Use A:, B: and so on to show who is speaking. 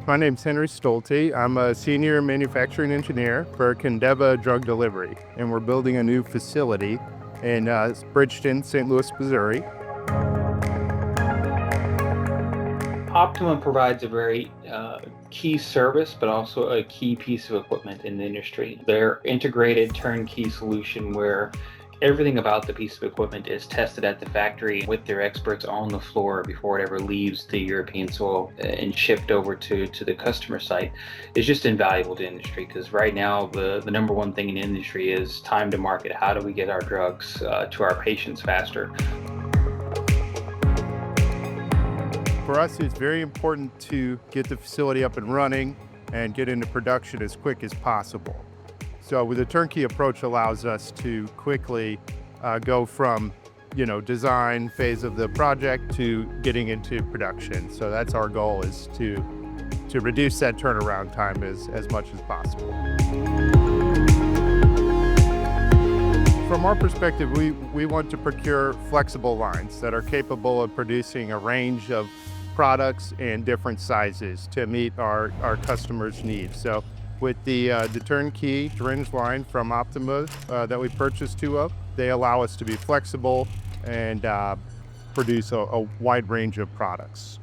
A: My name's Henry Stolte. I'm a senior manufacturing engineer for Kindeva Drug Delivery, and we're building a new facility in Bridgeton, St. Louis, Missouri.
B: Optima provides a very key service, but also a key piece of equipment in the industry. They're integrated turnkey solution where everything about the piece of equipment is tested at the factory with their experts on the floor before it ever leaves the European soil and shipped over to the customer site. It's just invaluable to industry because right now the number one thing in the industry is time to market. How do we get our drugs to our patients faster?
A: For us, it's very important to get the facility up and running and get into production as quick as possible. So with a turnkey approach allows us to quickly go from design phase of the project to getting into production. So that's our goal, is to reduce that turnaround time as much as possible. From our perspective, we want to procure flexible lines that are capable of producing a range of products and different sizes to meet our customers' needs. So with the turnkey syringe line from Optima that we purchased two of, they allow us to be flexible and produce a wide range of products.